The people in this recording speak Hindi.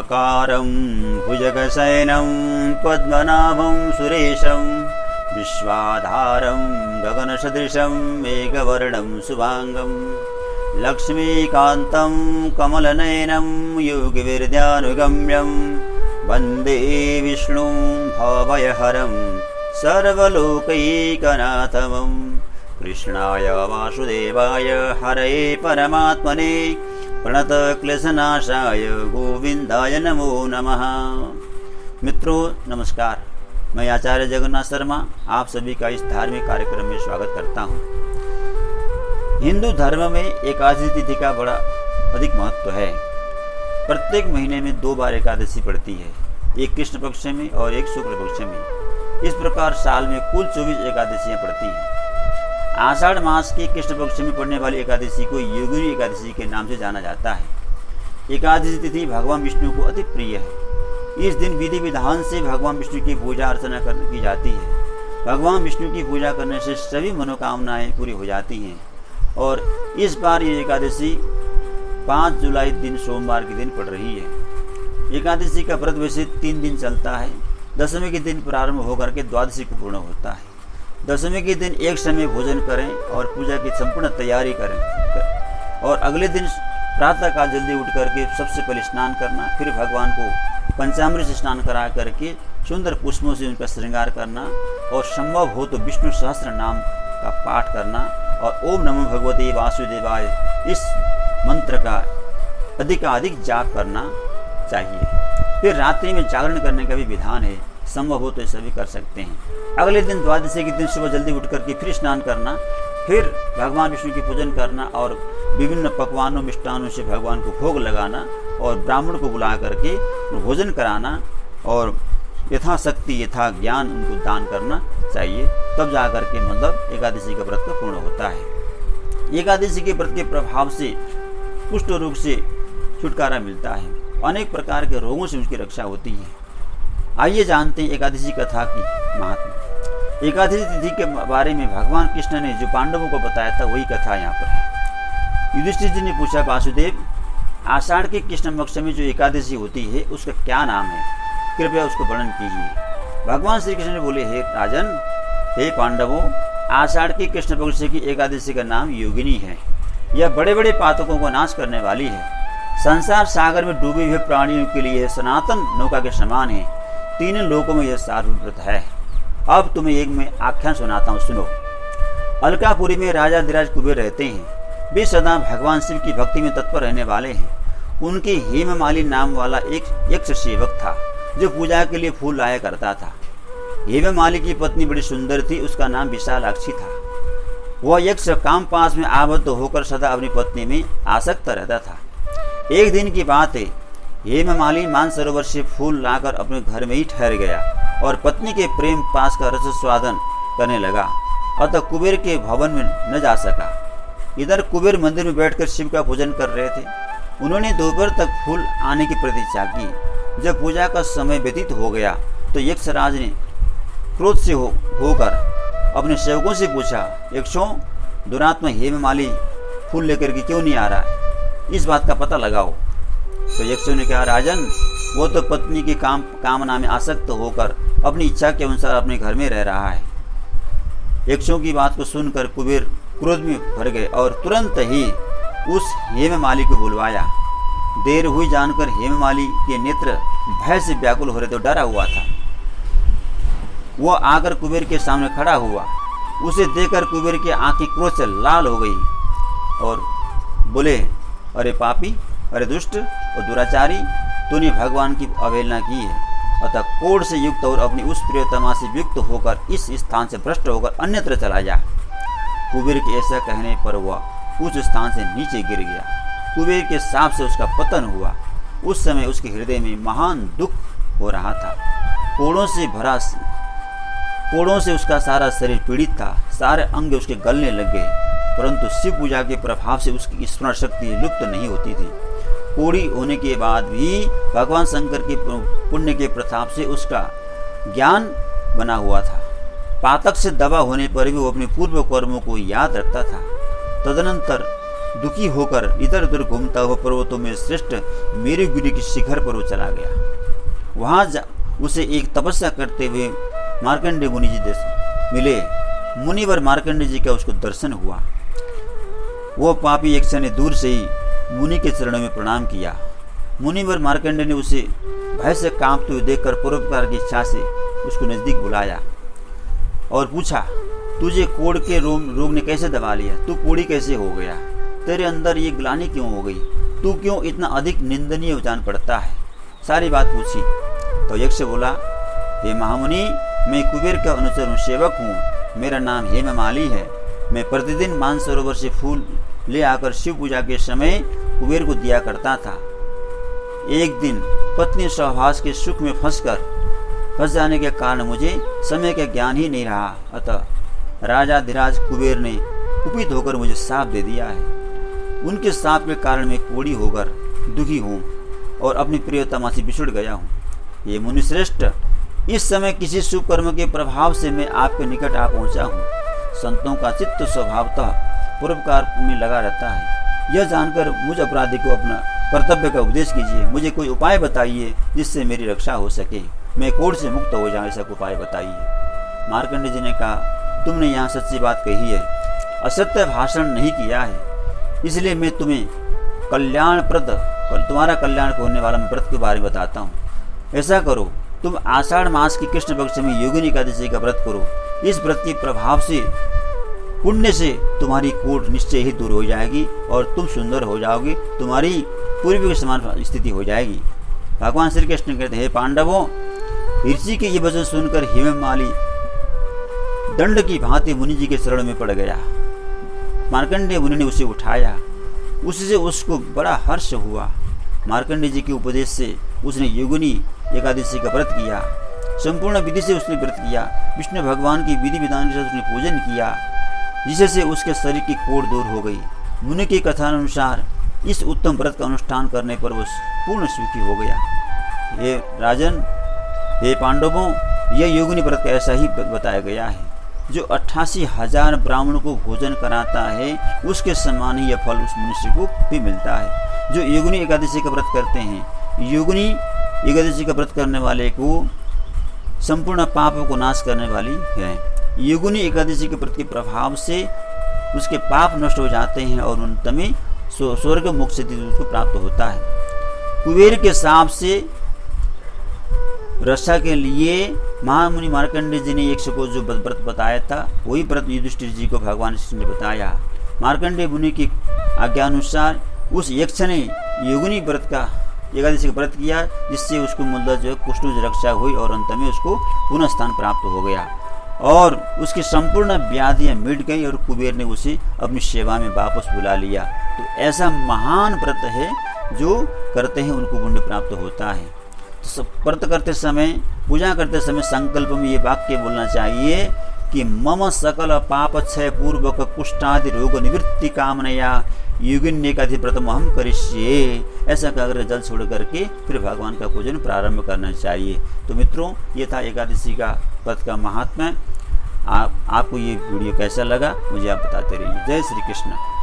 शुक्लाम्बरधरं भुजगशयनं पद्मनाभं सुरेशं विश्वाधारं गगनसदृशं मेघवर्णं शुभांगं लक्ष्मीकान्तं कमलनयनं योगिविद्यानुगम्यं वन्दे विष्णुं भवभयहरं सर्वलोकैकनाथं कृष्णाय वासुदेवाय हरये परमात्मने प्रणतक्लेशनाशाय गोविंदाय नमो नमः। मित्रों नमस्कार, मैं आचार्य जगन्नाथ शर्मा आप सभी का इस धार्मिक कार्यक्रम में स्वागत करता हूँ। हिंदू धर्म में एकादशी तिथि का बड़ा अधिक महत्व है। प्रत्येक महीने में 2 बार एकादशी पड़ती है, एक कृष्ण पक्ष में और एक शुक्ल पक्ष में। इस प्रकार साल में कुल 24 एकादशियाँ पड़ती हैं। आषाढ़ मास के कृष्ण पक्ष में पड़ने वाली एकादशी को योगिनी एकादशी के नाम से जाना जाता है। एकादशी तिथि भगवान विष्णु को अति प्रिय है। इस दिन विधि विधान से भगवान विष्णु की पूजा अर्चना की जाती है। भगवान विष्णु की पूजा करने से सभी मनोकामनाएं पूरी हो जाती हैं। और इस बार ये एकादशी 5 जुलाई दिन सोमवार के दिन पड़ रही है। एकादशी का व्रत वैसे 3 दिन चलता है। दशमी के दिन प्रारंभ होकर के द्वादशी को पूर्ण होता है। दशमी के दिन एक समय भोजन करें और पूजा की संपूर्ण तैयारी करें और अगले दिन प्रातः काल जल्दी उठ करके सबसे पहले स्नान करना, फिर भगवान को पंचामृत से स्नान करा करके सुंदर पुष्पों से उनका श्रृंगार करना और संभव हो तो विष्णु सहस्त्र नाम का पाठ करना और ओम नमो भगवते वासुदेवाय इस मंत्र का अधिकाधिक जाप करना चाहिए। फिर रात्रि में जागरण करने का भी विधान है, संभव हो तो ये सभी कर सकते हैं। अगले दिन द्वादशी के दिन सुबह जल्दी उठ करके फिर स्नान करना, फिर भगवान विष्णु की पूजन करना और विभिन्न पकवानों मिष्टानों से भगवान को भोग लगाना और ब्राह्मण को बुला करके भोजन कराना और यथाशक्ति यथा ज्ञान उनको दान करना चाहिए। तब जा करके मतलब एकादशी का व्रत पूर्ण होता है। एकादशी के व्रत के प्रभाव से कुष्ठ रोग से छुटकारा मिलता है। अनेक प्रकार के रोगों से उसकी रक्षा होती है। आइए जानते हैं एकादशी कथा की महात्मा। एकादशी तिथि के बारे में भगवान कृष्ण ने जो पांडवों को बताया था वही कथा यहाँ पर है। युधिष्ठिर जी ने पूछा, वासुदेव आषाढ़ के कृष्ण पक्ष में जो एकादशी होती है उसका क्या नाम है, कृपया उसको वर्णन कीजिए। भगवान श्री कृष्ण ने बोले, हे राजन, हे पांडवों, आषाढ़ के कृष्ण पक्ष की एकादशी का नाम योगिनी है। यह बड़े बड़े पातकों को नाश करने वाली है। संसार सागर में डूबे हुए प्राणियों के लिए सनातन नौका के समान है। 3 लोकों में यह सार्वभौम है। अब तुम्हें एक मैं आख्यान सुनाता हूँ, सुनो। अलकापुरी में राजा धीराज कुबेर रहते हैं। वे सदा भगवान शिव की भक्ति में तत्पर रहने वाले हैं। उनके हेममाली नाम वाला एक यक्ष सेवक था जो पूजा के लिए फूल लाया करता था। हेममाली की पत्नी बड़ी सुंदर थी, उसका नाम विशालाक्षी था। वह यक्ष काम पास में आबद्ध होकर सदा अपनी पत्नी में आसक्त रहता था। एक दिन की बात है, हेममाली मानसरोवर से फूल लाकर अपने घर में ही ठहर गया और पत्नी के प्रेम पास का रस स्वादन करने लगा। अतः कुबेर के भवन में न जा सका। इधर कुबेर मंदिर में बैठकर शिव का पूजन कर रहे थे। उन्होंने दोपहर तक फूल आने की प्रतीक्षा की। जब पूजा का समय व्यतीत हो गया तो यक्षराज ने क्रोध से होकर अपने सेवकों से पूछा, यक्षों, दुरात्मा हेममाली फूल लेकर के क्यों नहीं आ रहा है? इस बात का पता लगाओ। तो यक्षों ने कहा, राजन, वो तो पत्नी की कामना में आसक्त होकर अपनी इच्छा के अनुसार अपने घर में रह रहा है। यक्षों की बात को सुनकर कुबेर क्रोध में भर गए और तुरंत ही उस हेममाली को बुलवाया। देर हुई जानकर हेममाली के नेत्र भय से व्याकुल हो रहे थे, डरा हुआ था। वह आकर कुबेर के सामने खड़ा हुआ। उसे देखकर कुबेर की आंखें क्रोध से लाल हो गई और बोले, अरे पापी, अरे दुष्ट और दुराचारी, तूने भगवान की अवहेलना की है। अतः कोढ़ से युक्त और अपनी उस प्रियतमा से युक्त होकर इस स्थान से भ्रष्ट होकर अन्यत्र चला जा। कुबेर के ऐसा कहने पर वह उस स्थान से नीचे गिर गया। कुबेर के शाप से उसका पतन हुआ। उस समय उसके हृदय में महान दुख हो रहा था। कोड़ों से उसका सारा शरीर पीड़ित था। सारे अंग उसके गलने लग गए, परंतु शिव पूजा के प्रभाव से उसकी स्मरण शक्ति लुप्त नहीं होती थी। कोड़ी होने के बाद भी भगवान शंकर के पुण्य के प्रताप से उसका ज्ञान बना हुआ था। पातक से दबा होने पर भी वो अपने पूर्व कर्मों को याद रखता था। तदनंतर दुखी होकर इधर उधर घूमता हुआ पर्वतों में श्रेष्ठ मेरुगिरी के शिखर पर वो चला गया। वहां उसे एक तपस्या करते हुए मार्कंडेय मुनि जी मिले। मुनिवर मार्कंडेय जी का उसको दर्शन हुआ। वो पापी यक्ष ने दूर से ही मुनि के चरणों में प्रणाम किया। मुनिवर मार्कंडेय ने उसे भय से कांपते हुए देखकर परोपकार की इच्छा से उसको नजदीक बुलाया और पूछा, तुझे कोढ़ के रोग ने कैसे दबा लिया? तू कोढ़ी कैसे हो गया? तेरे अंदर ये ग्लानि क्यों हो गई? तू क्यों इतना अधिक निंदनीय जान पड़ता है? सारी बात पूछी तो यक्ष बोला, हे महामुनि, मैं कुबेर का अनुचर हूँ, सेवक हूँ। मेरा नाम हेममाली है। मैं प्रतिदिन मानसरोवर से फूल ले आकर शिव पूजा के समय कुबेर को दिया करता था। एक दिन पत्नी सहवास के सुख में फंस जाने के कारण मुझे समय का ज्ञान ही नहीं रहा। अतः राजाधिराज कुबेर ने कुपित होकर मुझे शाप दे दिया है। उनके शाप के कारण मैं कोढ़ी होकर दुखी हूँ और अपनी प्रियतमा से बिछुड़ गया हूँ। ये मुनिश्रेष्ठ, इस समय किसी शुभ कर्म के प्रभाव से मैं आपके निकट आ पहुंचा हूँ। संतों का चित्त स्वभावतः परोपकार में लगा रहता है। यह जानकर मुझ अपराधी को अपना कर्तव्य का उपदेश कीजिए। मुझे कोई उपाय बताइए जिससे मेरी रक्षा हो सके, मैं कोढ़ से मुक्त हो जाऊँ, ऐसा उपाय बताइए। मार्कंडेय जी ने कहा, तुमने यहाँ सच्ची बात कही है, असत्य भाषण नहीं किया है, इसलिए मैं तुम्हें तुम्हारा कल्याण होने वाला व्रत के बारे में बताता हूँ। ऐसा करो, तुम आषाढ़ मास की कृष्ण पक्ष में योगिनी एकादशी का व्रत करो। इस व्रत के प्रभाव से, पुण्य से तुम्हारी कोढ़ निश्चय ही दूर हो जाएगी और तुम सुंदर हो जाओगे, तुम्हारी पूर्व के समान स्थिति हो जाएगी। भगवान श्री कृष्ण कहते, हे पांडवों, ऋषि के ये वचन सुनकर हेममाली दंड की भांति मुनि जी के शरण में पड़ गया। मार्कंडेय मुनि ने उसे उठाया, उससे उसको बड़ा हर्ष हुआ। मार्कंडेय जी के उपदेश से उसने योगिनी एकादशी का व्रत किया। संपूर्ण विधि से उसने व्रत किया। विष्णु भगवान की विधि विधान से उसने पूजन किया, जिससे उसके शरीर की कोढ़ दूर हो गई। मुनि की कथानुसार इस उत्तम व्रत का अनुष्ठान करने पर वह पूर्ण सुखी हो गया। हे राजन, हे पांडवों, यह योगिनी व्रत का ऐसा ही बताया गया है। जो 88,000 ब्राह्मणों को भोजन कराता है, उसके समान ही यह फल उस मनुष्य को भी मिलता है। जो योगिनी एकादशी का व्रत करते हैं, योगिनी एकादशी का व्रत करने वाले को संपूर्ण पापों को नाश करने वाली है। योगिनी एकादशी के प्रति प्रभाव से उसके पाप नष्ट हो जाते हैं और अंत में स्वर्ग मोक्ष को प्राप्त होता है। कुबेर के शाप से रक्षा के लिए महामुनि मार्कंडेय जी ने यक्ष को जो व्रत बताया था, वही व्रत युधिष्ठिर जी को भगवान श्री ने बताया। मार्कंडेय मुनि की आज्ञानुसार उस यक्ष ने योगिनी व्रत का एकादशी का व्रत किया, जिससे उसको मूलतः जो कुष्ठ रक्षा हुई और अंत में उसको पुनः स्थान प्राप्त हो गया और उसकी संपूर्ण व्याधियां मिट गई और कुबेर ने उसे अपनी सेवा में वापस बुला लिया। तो ऐसा महान व्रत है, जो करते हैं उनको पुण्य प्राप्त होता है। तो व्रत करते समय, पूजा करते समय संकल्प में ये वाक्य बोलना चाहिए कि मम सकल पाप क्षय पूर्वक कुष्ठादि रोग निवृत्ति कामनया योगिनी एकादशी व्रतम हम करिष्ये। ऐसा कहकर जल छोड़ करके फिर भगवान का पूजन प्रारंभ करना चाहिए। तो मित्रों, ये था एकादशी का व्रत का महात्म्य। आपको ये वीडियो कैसा लगा मुझे आप बताते रहिए। जय श्री कृष्ण।